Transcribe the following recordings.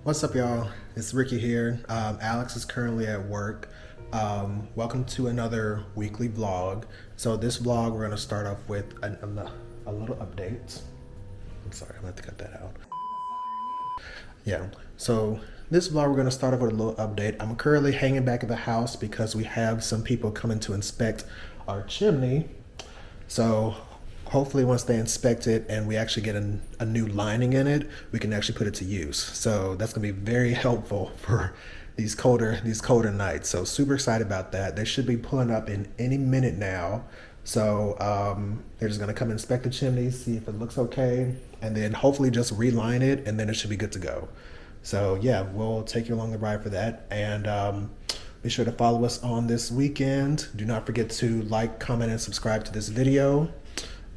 What's up, y'all? It's Ricky here. Alex is currently at work. Welcome to another weekly vlog. So this vlog, we're going to start off with a little update. I'm sorry, I'm going to have to cut that out. Yeah, so this vlog, we're going to start off with a little update. I'm currently hanging back at the house because we have some people coming to inspect our chimney. So hopefully once they inspect it and we actually get a new lining in it, we can actually put it to use. So that's gonna be very helpful for these colder nights. So super excited about that. They should be pulling up in any minute now. So they're just gonna come inspect the chimney, see if it looks okay, and then hopefully just reline it, and then it should be good to go. So yeah, we'll take you along the ride for that. And be sure to follow us on this weekend. Do not forget to like, comment, and subscribe to this video.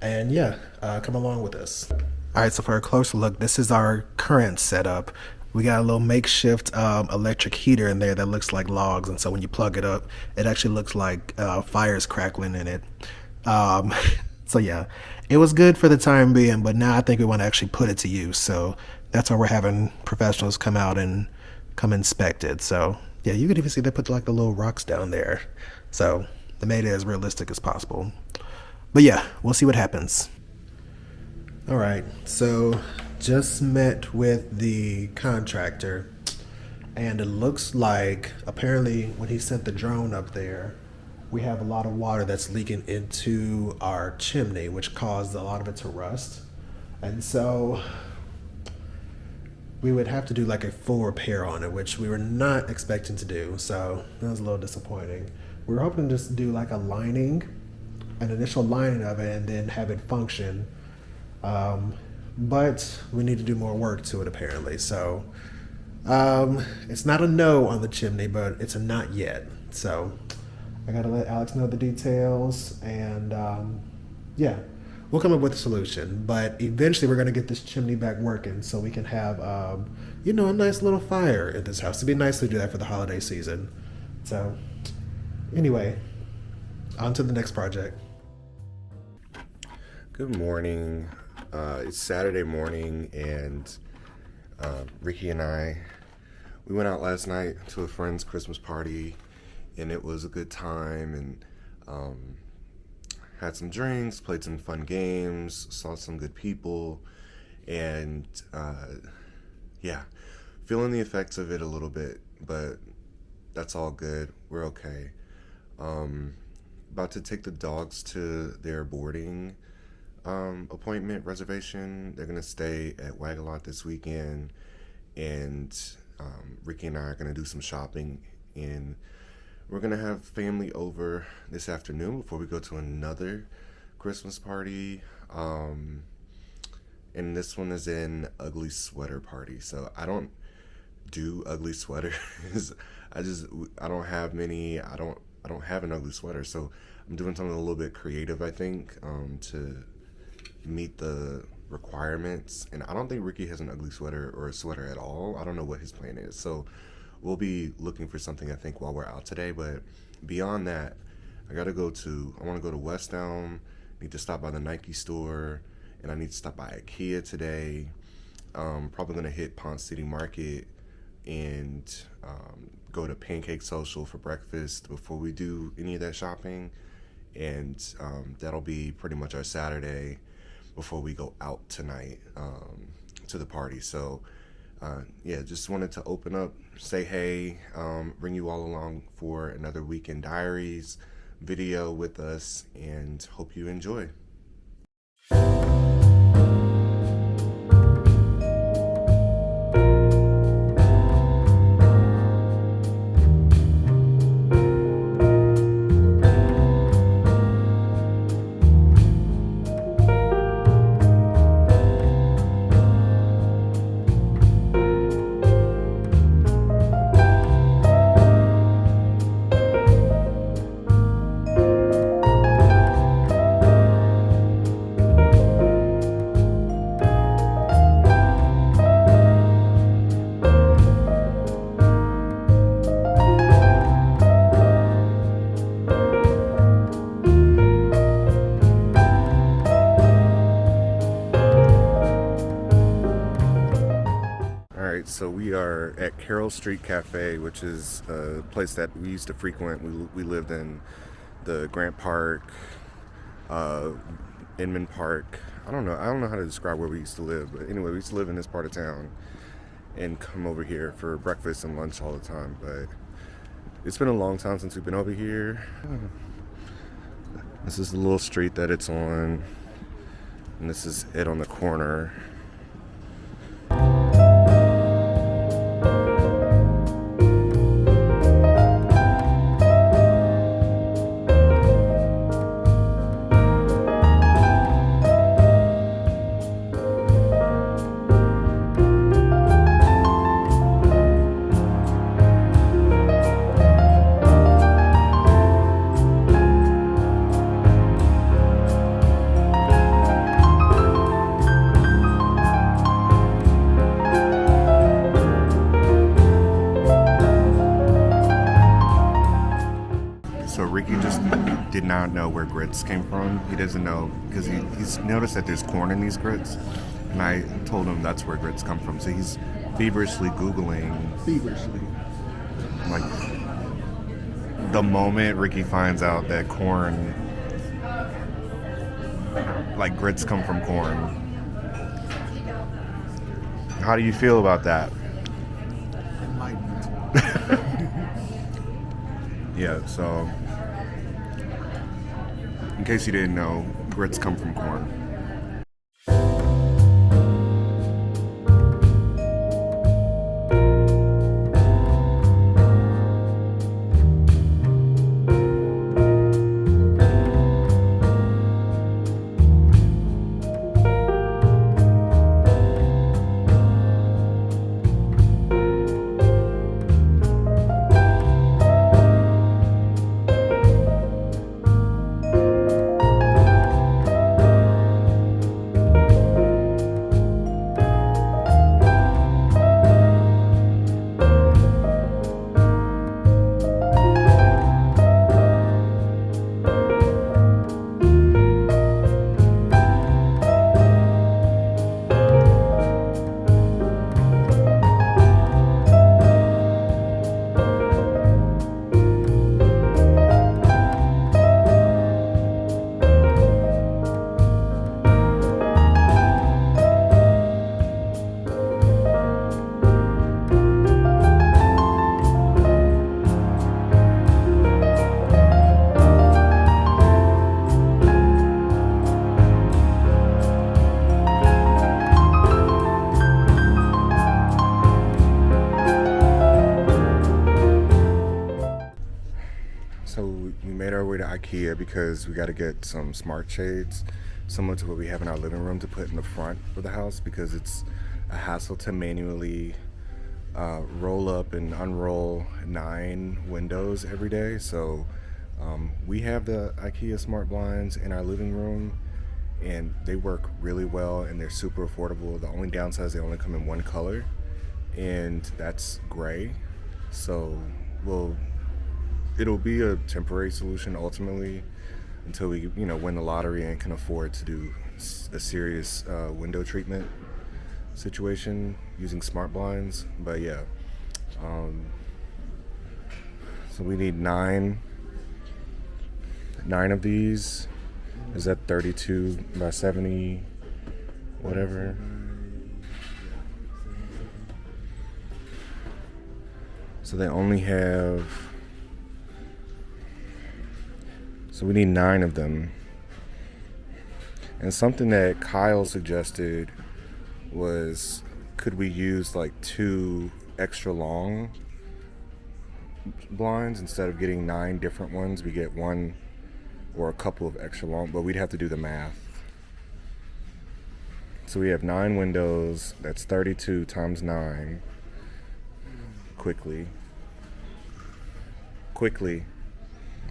And yeah, come along with us. All right, so for a closer look, this is our current setup. We got a little makeshift electric heater in there that looks like logs, and so when you plug it up, it actually looks like fire's crackling in it. So yeah, it was good for the time being, but now I think we want to actually put it to use. So that's why we're having professionals come out and come inspect it. So yeah, you can even see they put like the little rocks down there. So they made it as realistic as possible. But yeah, we'll see what happens. All right, so just met with the contractor, and it looks like apparently when he sent the drone up there, we have a lot of water that's leaking into our chimney, which caused a lot of it to rust. And so we would have to do like a full repair on it, which we were not expecting to do. So that was a little disappointing. We were hoping to just do like an initial lining of it, and then have it function. But we need to do more work to it apparently. So it's not a no on the chimney, but it's a not yet. So I gotta let Alex know the details, and yeah, we'll come up with a solution. But eventually we're gonna get this chimney back working so we can have a nice little fire in this house. It'd be nice to do that for the holiday season. So anyway, on to the next project. Good morning. It's Saturday morning, and Ricky and we went out last night to a friend's Christmas party, and it was a good time, and had some drinks, played some fun games, saw some good people, and yeah, feeling the effects of it a little bit, but that's all good. We're okay. About to take the dogs to their boarding appointment reservation. They're gonna stay at Wag-A-Lot this weekend, and Ricky and I are gonna do some shopping, and we're gonna have family over this afternoon before we go to another Christmas party. And this one is an ugly sweater party. So I don't do ugly sweaters. I don't have many. I don't have an ugly sweater, so I'm doing something a little bit creative, I think, to meet the requirements. And I don't think Ricky has an ugly sweater or a sweater at all. I don't know what his plan is, so we'll be looking for something, I think, while we're out today. But beyond that, I want to go to West Elm, need to stop by the Nike store, and I need to stop by Ikea today. Probably gonna hit Ponce City Market and go to Pancake Social for breakfast before we do any of that shopping. And that'll be pretty much our Saturday before we go out tonight to the party. So yeah, just wanted to open up, say hey, bring you all along for another Weekend Diaries video with us, and hope you enjoy. right, so we are at Carroll Street Cafe, which is a place that we used to frequent. We lived in the Grant Park, Inman Park. I don't know how to describe where we used to live, but anyway, we used to live in this part of town and come over here for breakfast and lunch all the time. But it's been a long time since we've been over here. This is the little street that it's on, and this is it on the corner. So Ricky just did not know where grits came from. He doesn't know because he's noticed that there's corn in these grits, and I told him that's where grits come from. So he's feverishly Googling. Like the moment Ricky finds out that corn, like grits come from corn. How do you feel about that? Enlightened. Yeah, so in case you didn't know, grits come from corn. So we made our way to Ikea because we got to get some smart shades similar to what we have in our living room to put in the front of the house, because it's a hassle to manually roll up and unroll 9 windows every day. So we have the Ikea smart blinds in our living room, and they work really well and they're super affordable. The only downside is they only come in one color, and that's gray. So it'll be a temporary solution ultimately until we win the lottery and can afford to do a serious window treatment situation using smart blinds. But yeah, so we need 9 of these. Is that 32 by 70 whatever? So they only have, so we need 9 of them. And something that Kyle suggested was, could we use like 2 extra long blinds instead of getting 9 different ones? We get 1 or a couple of extra long, but we'd have to do the math. So we have 9 windows. That's 32 times 9. Quickly.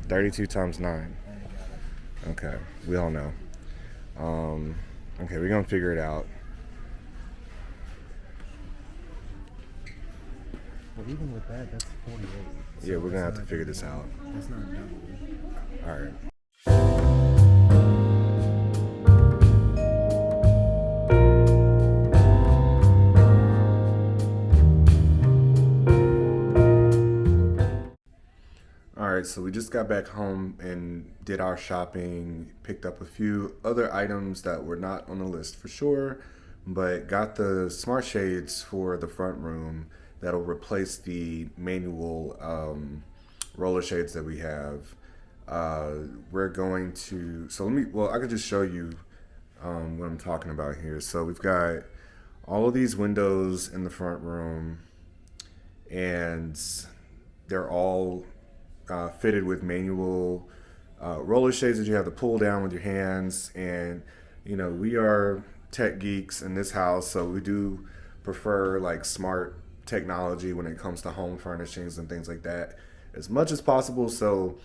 32 times 9. Okay, we all know. Okay, we're gonna figure it out. Well, even with that, that's 48. So Yeah, we're gonna have to figure this out. That's not double. All right. right, so we just got back home and did our shopping, picked up a few other items that were not on the list for sure, but got the smart shades for the front room that'll replace the manual roller shades that we have. We're going to, so I could just show you what I'm talking about here. So we've got all of these windows in the front room, and they're all fitted with manual roller shades that you have to pull down with your hands. And we are tech geeks in this house, so we do prefer like smart technology when it comes to home furnishings and things like that as much as possible. So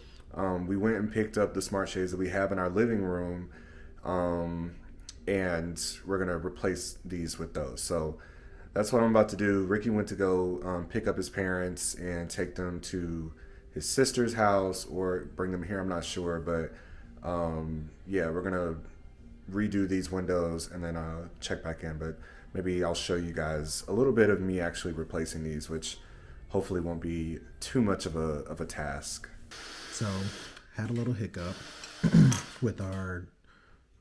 we went and picked up the smart shades that we have in our living room, and we're gonna replace these with those. So that's what I'm about to do. Ricky went to go pick up his parents and take them to his sister's house or bring them here. I'm not sure, but yeah, we're gonna redo these windows and then check back in. But maybe I'll show you guys a little bit of me actually replacing these, which hopefully won't be too much of a task. So, had a little hiccup with our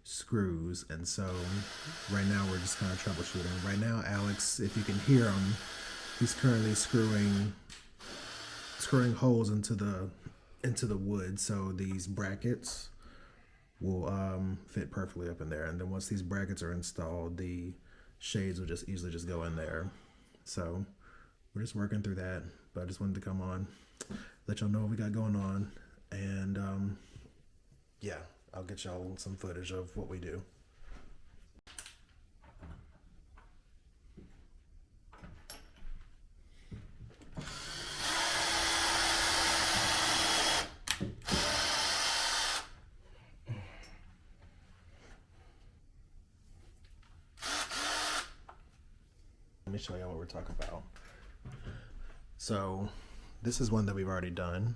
screws, and so right now we're just kind of troubleshooting. Right now, Alex, if you can hear him, he's currently screwing holes into the wood, so these brackets will fit perfectly up in there. And then once these brackets are installed, the shades will just easily just go in there. So we're just working through that, but I just wanted to come on, let y'all know what we got going on, and yeah, I'll get y'all some footage of what we do. Let me show y'all what we're talking about. So this is one that we've already done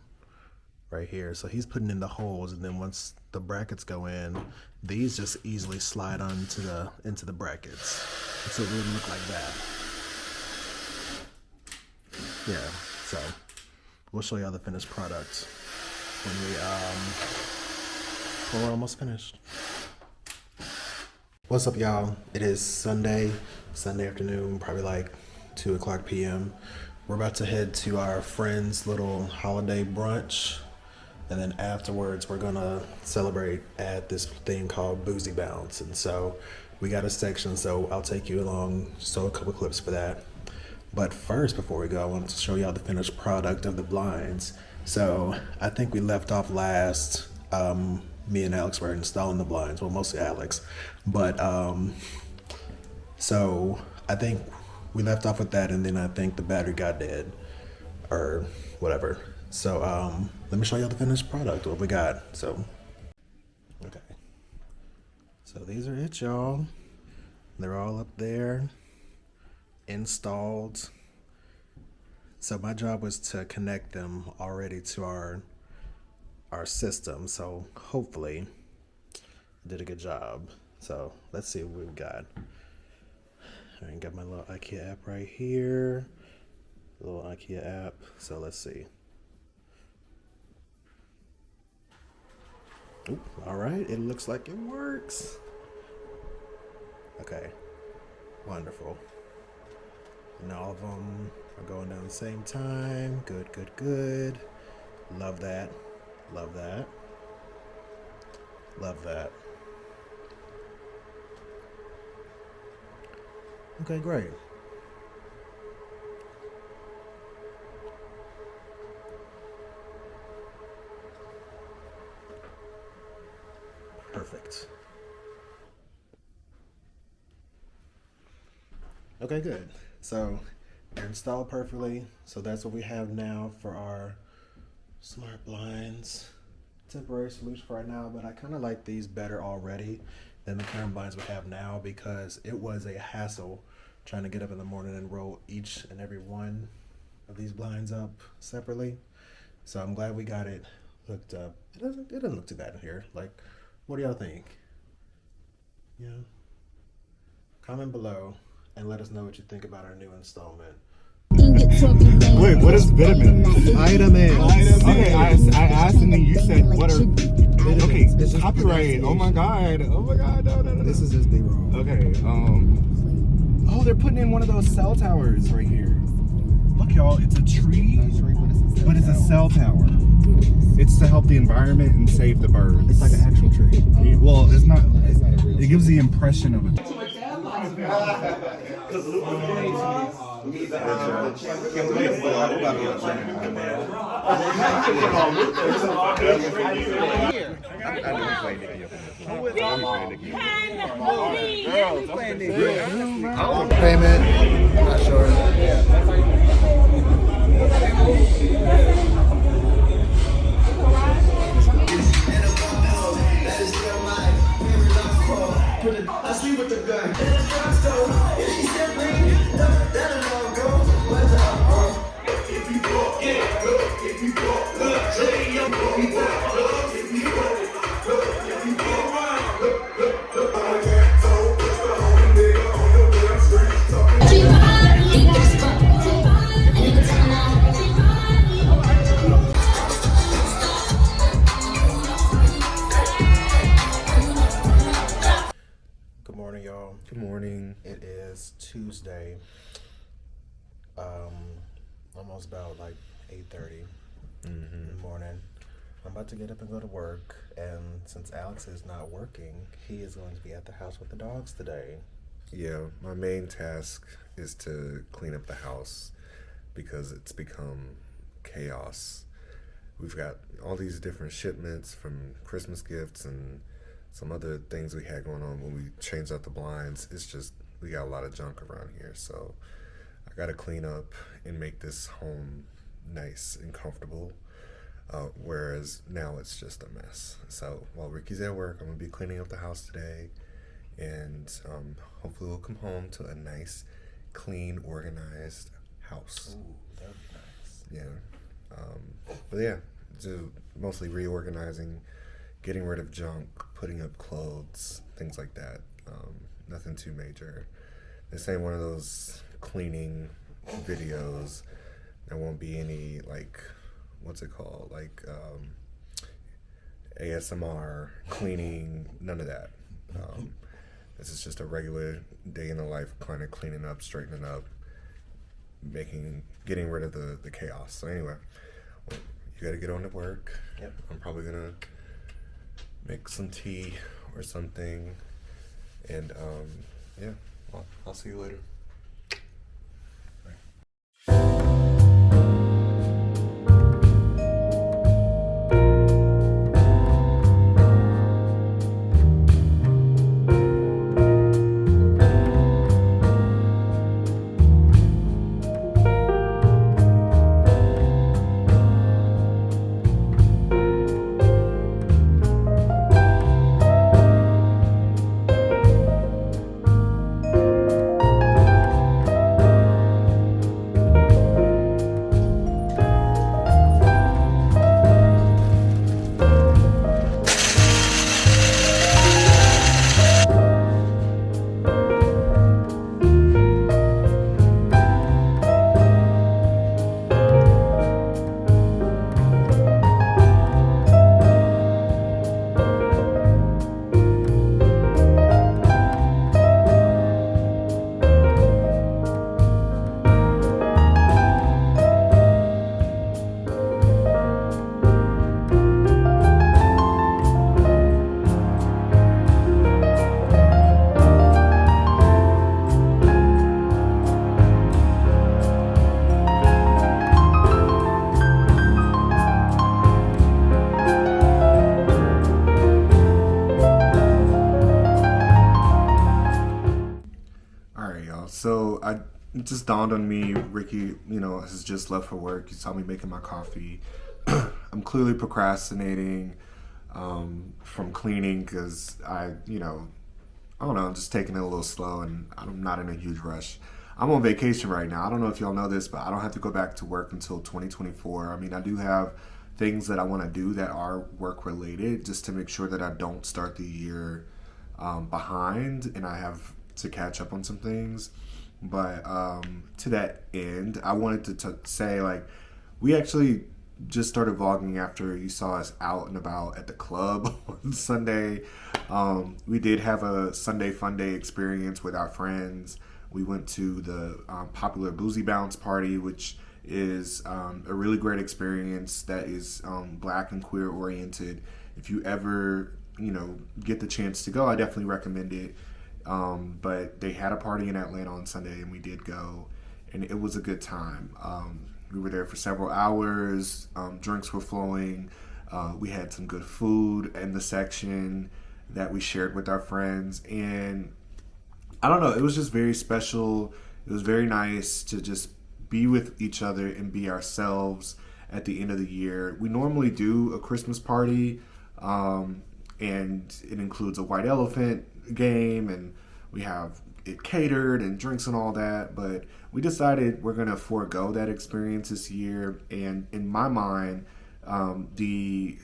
right here. So he's putting in the holes, and then once the brackets go in, these just easily slide onto into the brackets. So it would look like that. Yeah, so we'll show y'all the finished product when we're almost finished. What's up, y'all? It is Sunday afternoon, probably like 2:00 p.m. We're about to head to our friend's little holiday brunch, and then afterwards we're gonna celebrate at this thing called Boozy Bounce. And so we got a section, so I'll take you along, show a couple clips for that. But first, before we go, I wanted to show y'all the finished product of the blinds. So I think we left off last, me and Alex were installing the blinds, well, mostly Alex, but so I think we left off with that, and then I think the battery got dead or whatever. So let me show y'all the finished product, what we got. So okay, so these are it, y'all. They're all up there, installed. So my job was to connect them already to our system, so hopefully I did a good job. So let's see what we've got. I got my little Ikea app right here, little Ikea app. So let's see. Oop, all right, it looks like it works. Okay, wonderful. And all of them are going down at the same time. Good, good, good. Love that. Love that. Love that. Okay, great. Perfect. Okay, good. So they're installed perfectly. So that's what we have now for our smart blinds. Temporary solution for right now, but I kind of like these better already than the current blinds we have now, because it was a hassle trying to get up in the morning and roll each and every one of these blinds up separately. So I'm glad we got it hooked up. It doesn't look too bad in here. Like, what do y'all think? Yeah. Comment below and let us know what you think about our new installment. Wait, What is vitamin? Vitamins. Okay, I asked and then you said what are. Okay, This is copyright. Oh my god. Oh my god. No. This is just B-roll. Okay. Oh, they're putting in one of those cell towers right here. Look, y'all. It's a tree, but it's a cell tower. It's to help the environment and save the birds. It's like an actual tree. Well, it's not. It gives the impression of it. Payment. I'm not sure. I sleep with the gun. If she still bleeding, that'll all go. What's up, bro? If you go, get it, look. If you go, look. If you go, look. If you go, look. If you go, look. I can't tell what's the homie nigga on the damn street. Good morning, y'all. Good morning. It is Tuesday. Almost about like 8:30 in the morning. I'm about to get up and go to work, and since Alex is not working, he is going to be at the house with the dogs today. Yeah, my main task is to clean up the house because it's become chaos. We've got all these different shipments from Christmas gifts and some other things we had going on when we changed out the blinds. It's just, we got a lot of junk around here, so I gotta clean up and make this home nice and comfortable, whereas now it's just a mess. So while Ricky's at work, I'm gonna be cleaning up the house today, and hopefully we'll come home to a nice, clean, organized house. Ooh, that would be nice. Yeah. But yeah, so mostly reorganizing, getting rid of junk, putting up clothes, things like that. Nothing too major. This ain't one of those cleaning videos. There won't be any, like, what's it called? Like ASMR cleaning, none of that. This is just a regular day in the life, kind of cleaning up, straightening up, getting rid of the chaos. So anyway, well, you gotta get on to work. Yep. I'm probably gonna make some tea or something, and yeah, I'll see you later. So it just dawned on me, Ricky, has just left for work. He saw me making my coffee. I'm clearly procrastinating from cleaning because I don't know, I'm just taking it a little slow, and I'm not in a huge rush. I'm on vacation right now. I don't know if y'all know this, but I don't have to go back to work until 2024. I mean, I do have things that I want to do that are work related, just to make sure that I don't start the year behind, and I have to catch up on some things. But to that end, I wanted to say, like, we actually just started vlogging after you saw us out and about at the club on Sunday. We did have a Sunday fun day experience with our friends. We went to the popular Boozy Bounce party, which is a really great experience that is Black and queer oriented. If you ever, get the chance to go, I definitely recommend it. But they had a party in Atlanta on Sunday, and we did go, and it was a good time. We were there for several hours. Drinks were flowing. We had some good food in the section that we shared with our friends, and I don't know, it was just very special. It was very nice to just be with each other and be ourselves at the end of the year. We normally do a Christmas party, and it includes a white elephant game, and we have it catered and drinks and all that, but we decided we're going to forego that experience this year. And in my mind, the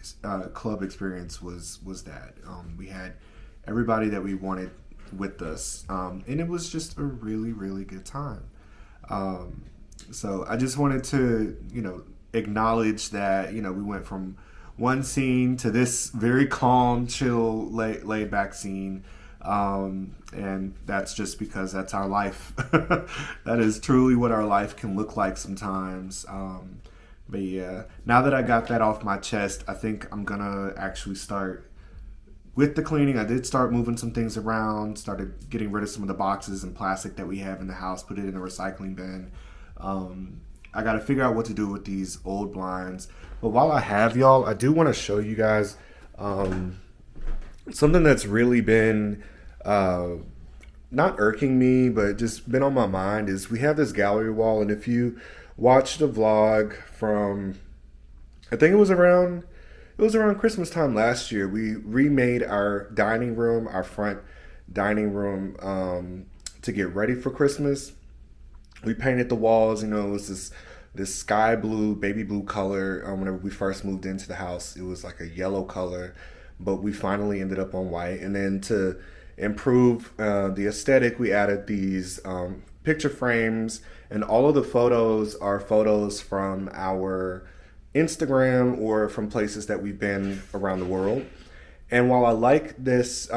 club experience was that. We had everybody that we wanted with us, and it was just a really, really good time. So I just wanted to, acknowledge that, we went from one scene to this very calm, chill, laid back scene. And that's just because that's our life. That is truly what our life can look like sometimes. But yeah, now that I got that off my chest, I think I'm gonna actually start with the cleaning. I did start moving some things around, started getting rid of some of the boxes and plastic that we have in the house, put it in a recycling bin. I got to figure out what to do with these old blinds. But while I have y'all, I do want to show you guys something that's really been not irking me, but just been on my mind. Is we have this gallery wall, and if you watched the vlog from, I think it was around Christmas time last year, we remade our dining room, our front dining room, to get ready for Christmas. We painted the walls, it was this sky blue, baby blue color. Whenever we first moved into the house, it was like a yellow color, but we finally ended up on white. And then to improve the aesthetic, we added these picture frames, and all of the photos are photos from our Instagram or from places that we've been around the world. And while I like this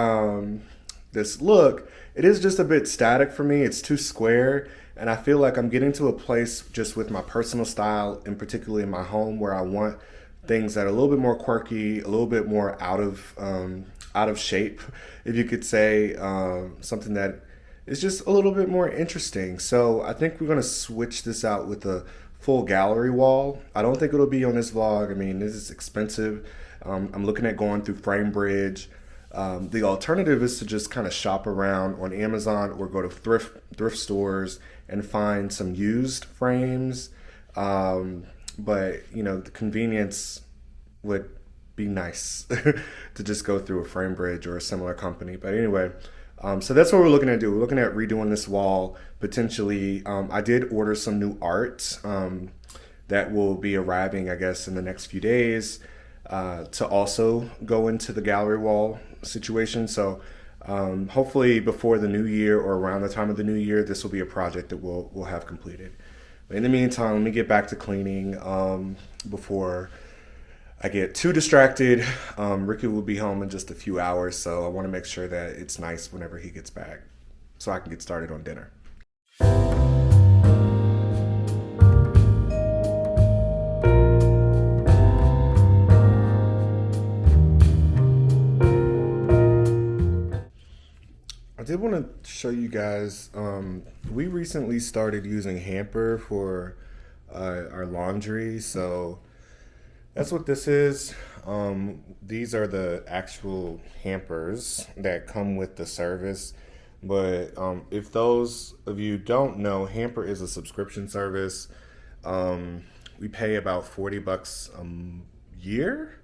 this look, it is just a bit static for me. It's too square, and I feel like I'm getting to a place just with my personal style, and particularly in my home, where I want things that are a little bit more quirky, a little bit more out of shape, if you could say, something that is just a little bit more interesting. So I think we're going to switch this out with a full gallery wall. I don't think it'll be on this vlog. I mean, this is expensive. I'm looking at going through FrameBridge. The alternative is to just kind of shop around on Amazon or go to thrift stores and find some used frames. But the convenience would be nice to just go through a FrameBridge or a similar company. But anyway, so that's what we're looking at do. We're looking at redoing this wall potentially. I did order some new art that will be arriving, I guess, in the next few days, to also go into the gallery wall situation. So hopefully before the new year or around the time of the new year, this will be a project that we'll have completed. But in the meantime, let me get back to cleaning before I get too distracted. Ricky will be home in just a few hours, so I want to make sure that it's nice whenever he gets back so I can get started on dinner. I did want to show you guys, we recently started using Hamper for our laundry, so that's what this is. These are the actual hampers that come with the service, but if those of you don't know, Hamper is a subscription service. We pay about $40 a year,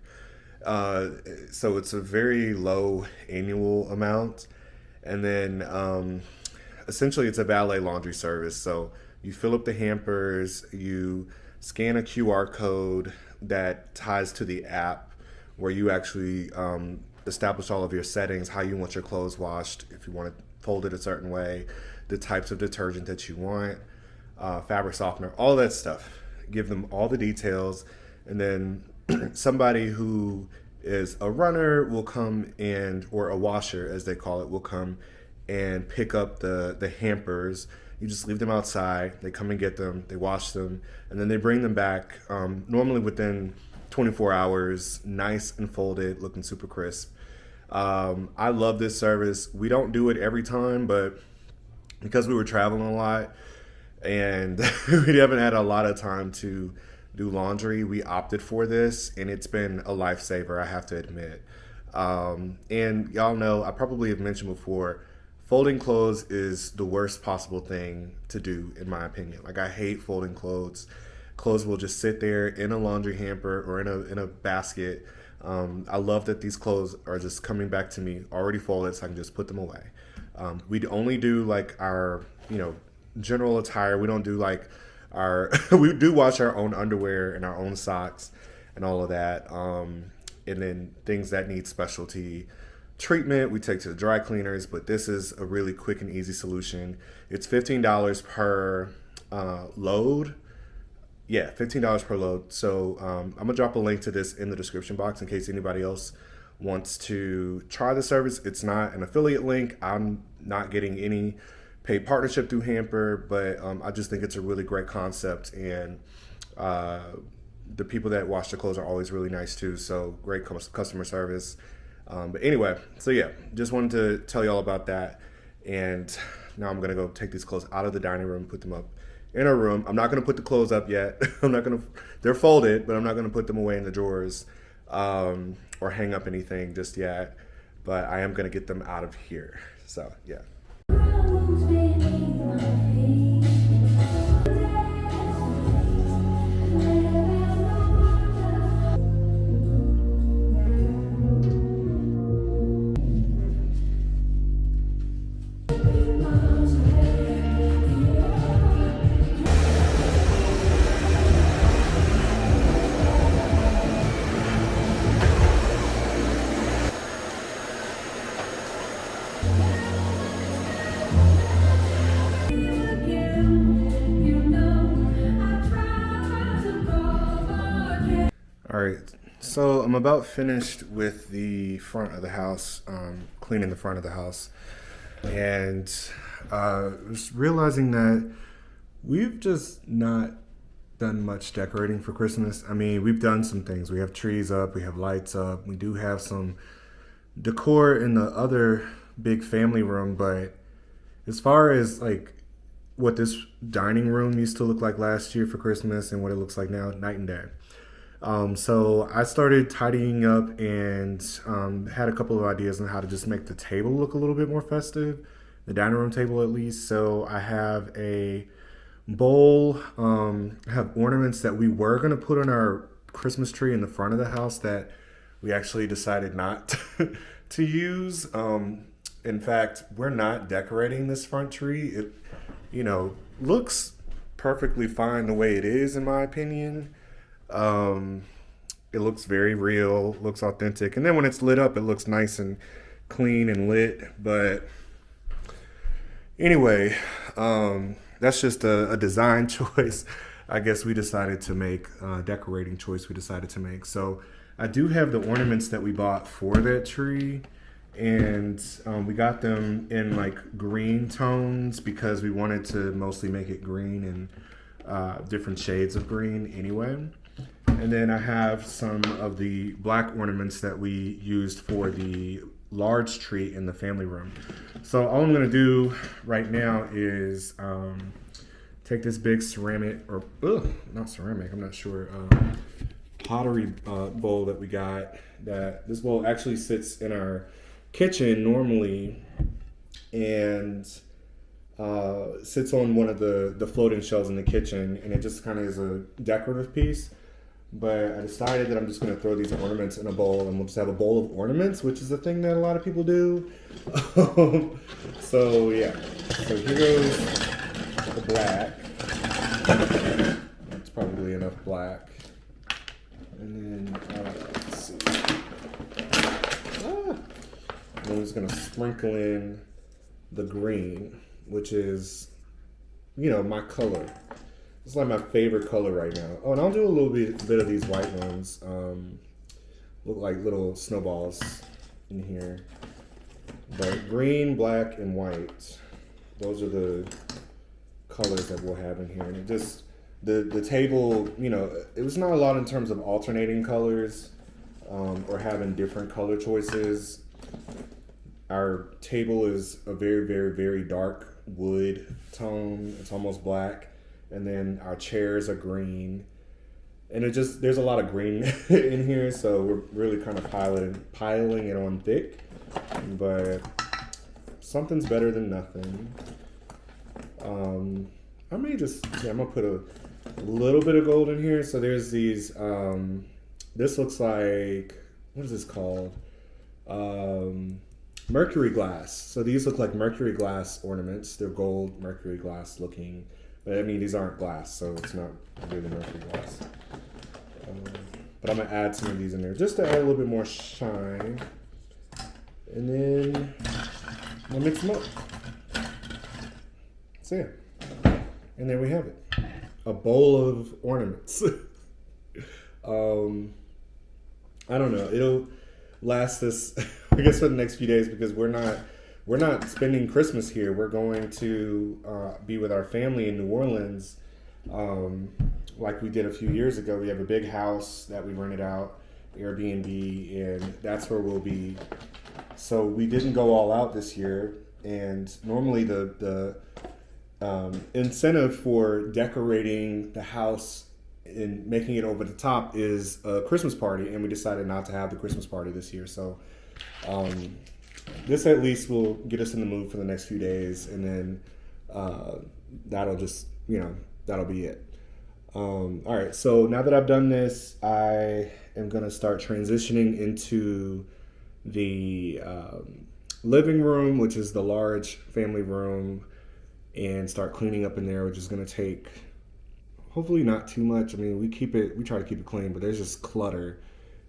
so it's a very low annual amount. And then essentially it's a valet laundry service. So you fill up the hampers, you scan a QR code that ties to the app where you actually establish all of your settings, how you want your clothes washed, if you want it folded a certain way, the types of detergent that you want, fabric softener, all that stuff. Give them all the details, and then somebody who is a runner will come and, or a washer as they call it, will come and pick up the hampers. You just leave them outside, they come and get them, they wash them, and then they bring them back, normally within 24 hours, nice and folded, looking super crisp. I love this service. We don't do it every time, but because we were traveling a lot and we haven't had a lot of time to do laundry, we opted for this, and it's been a lifesaver, I have to admit. And y'all know, I probably have mentioned before, folding clothes is the worst possible thing to do, in my opinion. Like, I hate folding clothes. Clothes will just sit there in a laundry hamper or in a basket. I love that these clothes are just coming back to me already folded, so I can just put them away. We only do like our, general attire. We don't do like we do wash our own underwear and our own socks and all of that. And then things that need specialty treatment, we take to the dry cleaners, but this is a really quick and easy solution. It's $15 per load. Yeah, $15 per load. So I'm gonna drop a link to this in the description box in case anybody else wants to try the service. It's not an affiliate link. I'm not getting any paid partnership through Hamper, but I just think it's a really great concept, and the people that wash the clothes are always really nice too. So great customer service. But anyway, so yeah, just wanted to tell you all about that. And now I'm gonna go take these clothes out of the dining room, put them up in our room. I'm not gonna put the clothes up yet. They're folded, but I'm not gonna put them away in the drawers or hang up anything just yet. But I am gonna get them out of here. So yeah. All right, so I'm about finished with the front of the house, cleaning the front of the house, and was realizing that we've just not done much decorating for Christmas. I mean, we've done some things. We have trees up, we have lights up, we do have some decor in the other big family room, but as far as like what this dining room used to look like last year for Christmas and what it looks like now, night and day. So I started tidying up and had a couple of ideas on how to just make the table look a little bit more festive, the dining room table at least. So I have a bowl, have ornaments that we were going to put on our Christmas tree in the front of the house that we actually decided not to use. In fact, we're not decorating this front tree. It, looks perfectly fine the way it is, in my opinion. It looks very real, looks authentic, and then when it's lit up, it looks nice and clean and lit. But anyway, that's just a design choice I guess we decided to make, decorating choice we decided to make. So I do have the ornaments that we bought for that tree, and we got them in like green tones because we wanted to mostly make it green and different shades of green anyway. And then I have some of the black ornaments that we used for the large tree in the family room. So all I'm gonna do right now is take this big ceramic, or not ceramic, I'm not sure, pottery bowl that we got. This bowl actually sits in our kitchen normally, and sits on one of the floating shelves in the kitchen, and it just kind of is a decorative piece. But I decided that I'm just going to throw these ornaments in a bowl, and we'll just have a bowl of ornaments, which is a thing that a lot of people do. So yeah, so here goes the black. That's probably enough black. And then let's see. I'm just going to sprinkle in the green, which is, my color. It's like my favorite color right now. Oh, and I'll do a little bit of these white ones. Look like little snowballs in here. But green, black, and white. Those are the colors that we'll have in here. And it just, the table, it was not a lot in terms of alternating colors or having different color choices. Our table is a very, very, very dark wood tone. It's almost black. And then our chairs are green. And there's a lot of green in here, so we're really kind of piling it on thick. But something's better than nothing. I may I'm gonna put a little bit of gold in here. So there's these, this looks like, what is this called? Mercury glass. So these look like mercury glass ornaments. They're gold mercury glass looking. But I mean, these aren't glass, so it's not really mercury glass. But I'm gonna add some of these in there just to add a little bit more shine. And then I'll mix them up. So yeah. And there we have it. A bowl of ornaments. I don't know. It'll last us, I guess, for the next few days because we're not spending Christmas here. We're going to be with our family in New Orleans, like we did a few years ago. We have a big house that we rented out, Airbnb, and that's where we'll be. So we didn't go all out this year, and normally the incentive for decorating the house and making it over the top is a Christmas party, and we decided not to have the Christmas party this year. So this at least will get us in the mood for the next few days, and then that'll just, that'll be it. All right, so now that I've done this, I am going to start transitioning into the living room, which is the large family room, and start cleaning up in there, which is going to take hopefully not too much. I mean, we try to keep it clean, but there's just clutter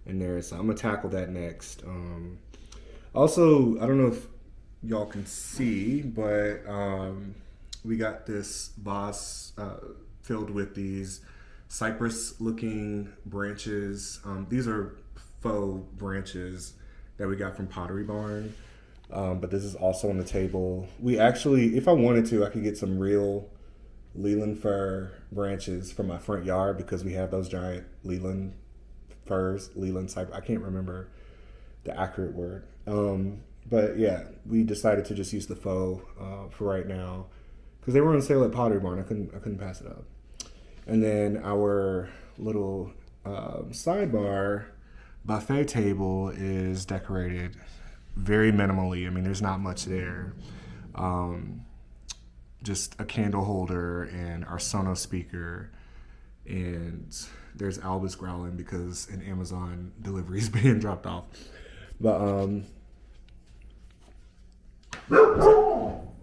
in there, so I'm going to tackle that next. Also, I don't know if y'all can see, but we got this vase filled with these cypress-looking branches. These are faux branches that we got from Pottery Barn, but this is also on the table. We actually, if I wanted to, I could get some real Leland fir branches from my front yard because we have those giant Leland firs, Leland cypress. I can't remember the accurate word. But yeah, we decided to just use the faux for right now because they were on sale at Pottery Barn. I couldn't pass it up. And then our little sidebar buffet table is decorated very minimally. I mean, there's not much there. Just a candle holder and our Sonos speaker, and there's Albus growling because an Amazon delivery is being dropped off. But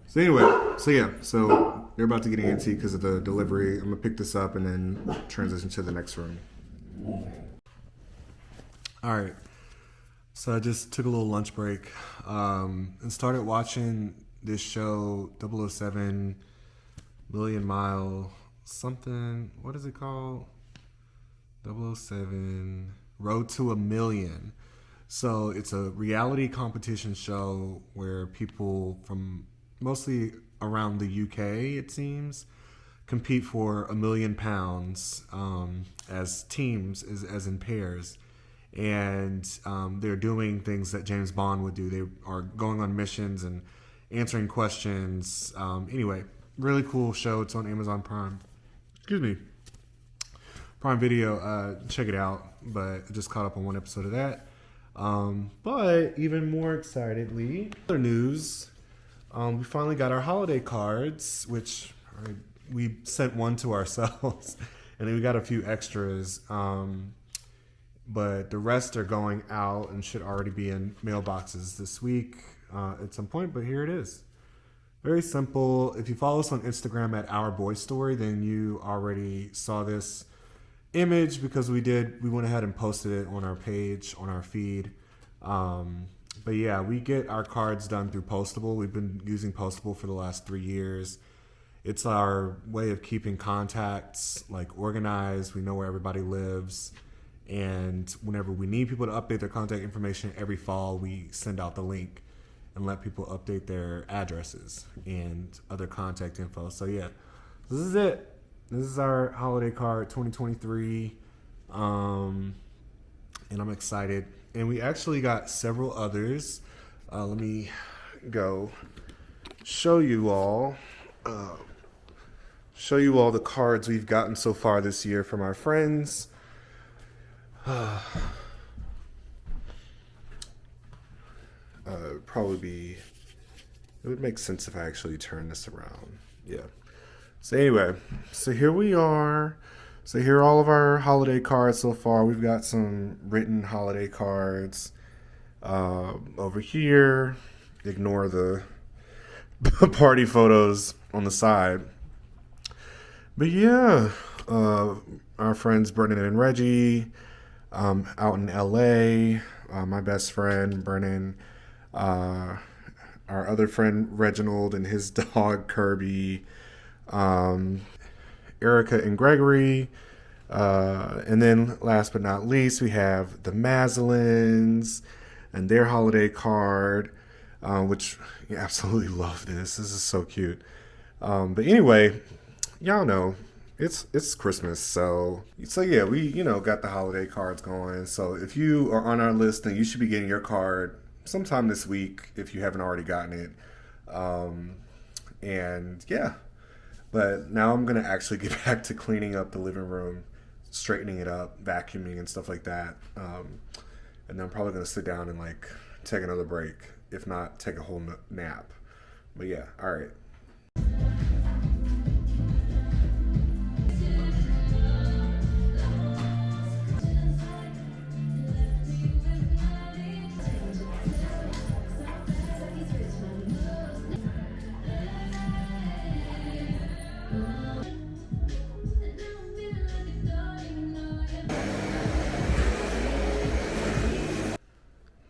so they're about to get antsy because of the delivery. I'm gonna pick this up and then transition to the next room. All right, so I just took a little lunch break and started watching this show 007 Million Mile something. What is it called? 007 Road to a Million. So it's a reality competition show where people from mostly around the UK, it seems, compete for £1 million as teams, as in pairs. And they're doing things that James Bond would do. They are going on missions and answering questions. Anyway, really cool show. It's on Amazon Prime. Excuse me. Prime Video. Check it out. But I just caught up on one episode of that. But even more excitedly, other news, we finally got our holiday cards, which we sent one to ourselves, and then we got a few extras. But the rest are going out and should already be in mailboxes this week at some point. But here it is. Very simple. If you follow us on Instagram at Our Boy Story, then you already saw this image because we went ahead and posted it on our page, on our feed. But yeah, we get our cards done through Postable. We've been using Postable for the last 3 years. It's our way of keeping contacts like organized. We know where everybody lives. And whenever we need people to update their contact information every fall, we send out the link and let people update their addresses and other contact info. So yeah, this is it. This is our holiday card 2023. And I'm excited. And we actually got several others. Let me go show you all the cards we've gotten so far this year from our friends. It would make sense if I actually turn this around. Yeah. So anyway, so here we are. So here are all of our holiday cards so far. We've got some written holiday cards over here. Ignore the party photos on the side. But yeah, our friends Brennan and Reggie out in LA. My best friend Brennan. Our other friend Reginald and his dog Kirby. Erica and Gregory. And then last but not least, we have the Maslins and their holiday card, which you absolutely love this. This is so cute. But anyway, y'all know it's Christmas. So yeah, we, got the holiday cards going. So if you are on our list, then you should be getting your card sometime this week if you haven't already gotten it. And yeah. But now I'm going to actually get back to cleaning up the living room, straightening it up, vacuuming and stuff like that. And then I'm probably going to sit down and take another break. If not, take a whole nap. But yeah, all right.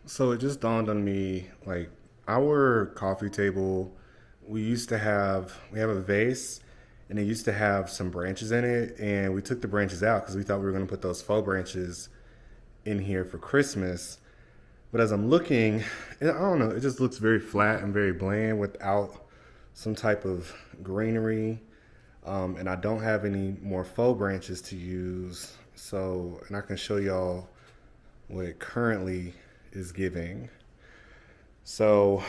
So it just dawned on me, our coffee table, we have a vase, and it used to have some branches in it, and we took the branches out because we thought we were going to put those faux branches in here for Christmas. But as I'm looking, I don't know, it just looks very flat and very bland without some type of greenery. And I don't have any more faux branches to use. So, and I can show y'all what it currently is giving. So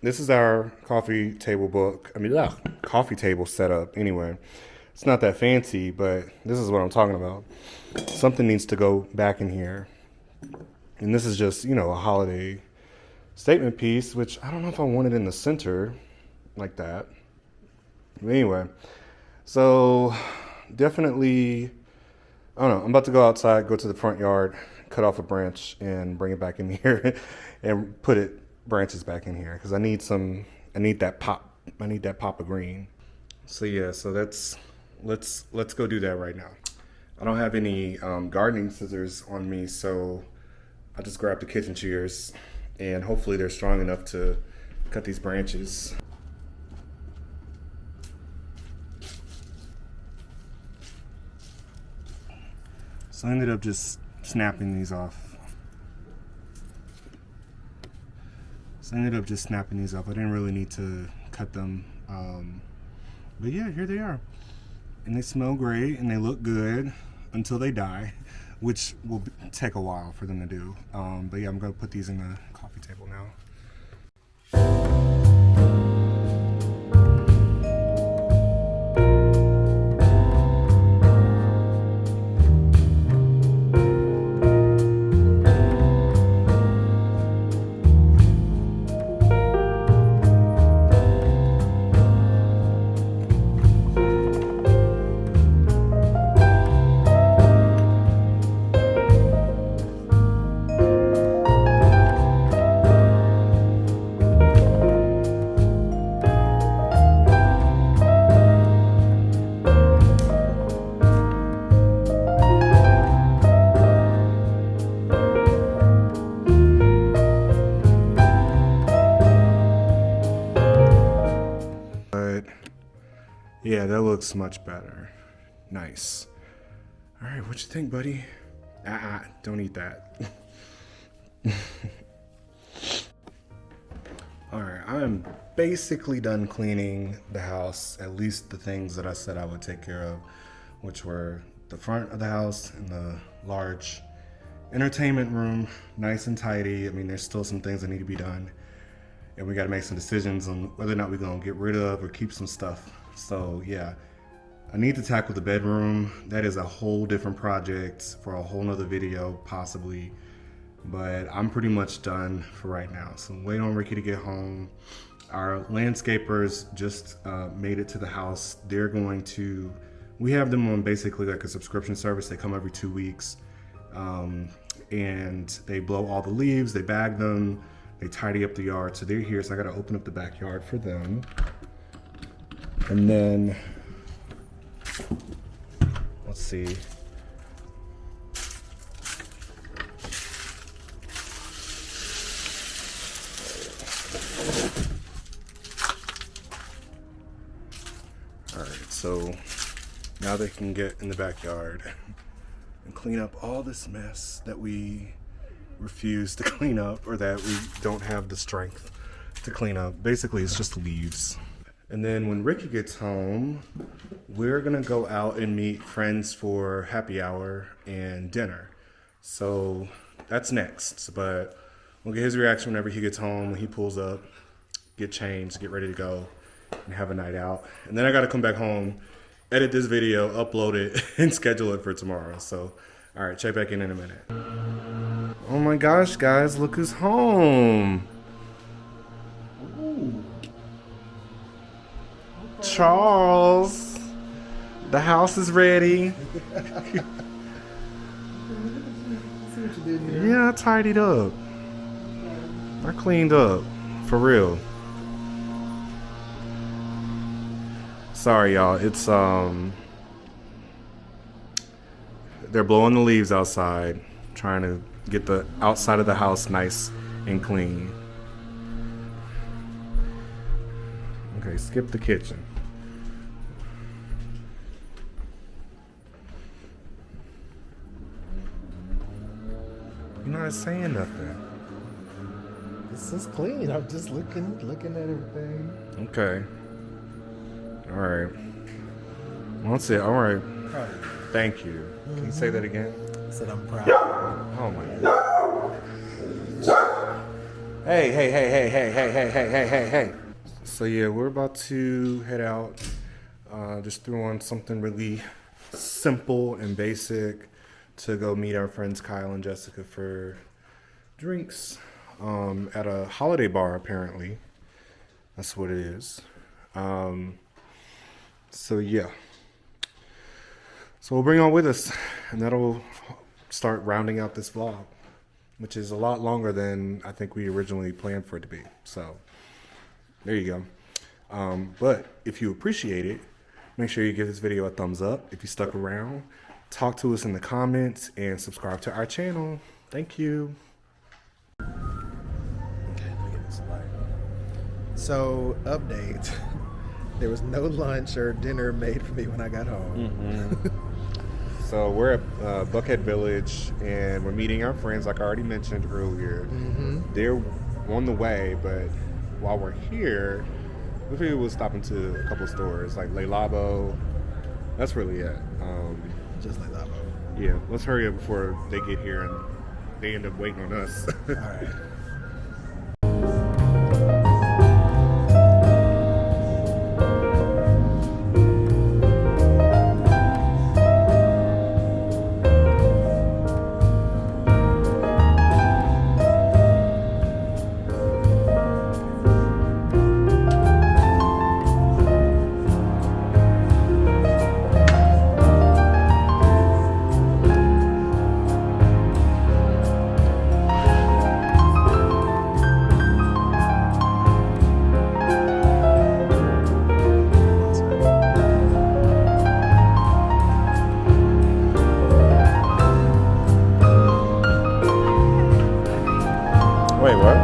this is our coffee table coffee table setup anyway. It's not that fancy, but this is what I'm talking about. Something needs to go back in here. And this is just, a holiday statement piece, which I don't know if I want it in the center like that. But anyway, so definitely, I don't know, I'm about to go outside, go to the front yard, cut off a branch and bring it back in here and put branches back in here because I need that pop of green. So yeah, so let's go do that right now. I don't have any gardening scissors on me, so I just grabbed the kitchen shears and hopefully they're strong enough to cut these branches. So I ended up just snapping these off. I didn't really need to cut them. But yeah, here they are. And they smell great and they look good until they die, which will take a while for them to do. But yeah, I'm going to put these in the coffee table now. Yeah, that looks much better. Nice. All right, what you think, buddy? Don't eat that. All right, I'm basically done cleaning the house, at least the things that I said I would take care of, which were the front of the house and the large entertainment room, nice and tidy. I mean, there's still some things that need to be done, and we got to make some decisions on whether or not we're gonna get rid of or keep some stuff. So yeah, I need to tackle the bedroom. That is a whole different project for a whole nother video, possibly. But I'm pretty much done for right now. So I'm waiting on Ricky to get home. Our landscapers just made it to the house. They're going to, we have them on basically like a subscription service. They come every 2 weeks, and they blow all the leaves, they bag them, they tidy up the yard. So they're here, so I gotta open up the backyard for them. And then, let's see. So now they can get in the backyard and clean up all this mess that we refuse to clean up, or that we don't have the strength to clean up. Basically, it's just leaves. And then when Ricky gets home, we're gonna go out and meet friends for happy hour and dinner. So that's next, but we'll get his reaction whenever he gets home, when he pulls up, get changed, get ready to go, and have a night out. And then I gotta come back home, edit this video, upload it, and schedule it for tomorrow. So, all right, check back in a minute. Oh my gosh, guys, look who's home. Ooh. Charles, the house is ready. Yeah, I tidied up. I cleaned up, for real. Sorry, y'all. It's they're blowing the leaves outside, trying to get the outside of the house nice and clean. Okay, skip the kitchen. You're not saying nothing. This is clean. I'm just looking at everything. Okay. All right. Well, that's it. All right. Proud. Thank you. Can you say that again? I said I'm proud. Oh my God. Hey. So yeah, we're about to head out. Just threw on something really simple and basic to go meet our friends Kyle and Jessica for drinks at a holiday bar, apparently. That's what it is. So yeah. So we'll bring y'all with us, and that'll start rounding out this vlog, which is a lot longer than I think we originally planned for it to be. So there you go. But if you appreciate it, make sure you give this video a thumbs up. If you stuck around, talk to us in the comments and subscribe to our channel. Thank you. Okay, look at this light. So, update. There was no lunch or dinner made for me when I got home. So we're at Buckhead Village, and we're meeting our friends, like I already mentioned earlier. They're on the way, but while we're here, we figured we'll stop into a couple stores, like Le Labo. That's really it. Just like that. Yeah, let's hurry up before they get here and they end up waiting on us. All right. Wait, what?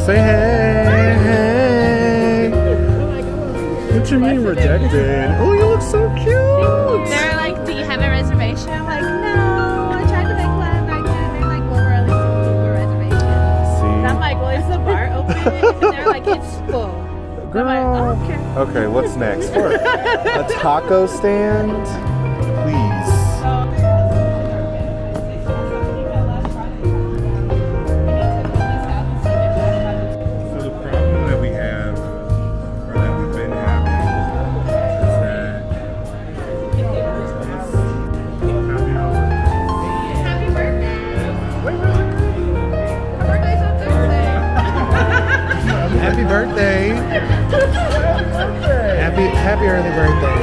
Say hey. What you mean rejected? Oh, you so cute. They're like, do you have a reservation? I'm like, no. I tried to make one back then. They're like, well, we're only taking people reservations. And I'm like, well, is the bar open? And they're like, it's full. Girl. I'm like, oh, okay. Okay, what's next? A taco stand? Please. So the problem that we have, or that we've been having, is that happy hour. Happy birthday. My birthday's on Thursday. Happy birthday. Happy early birthday.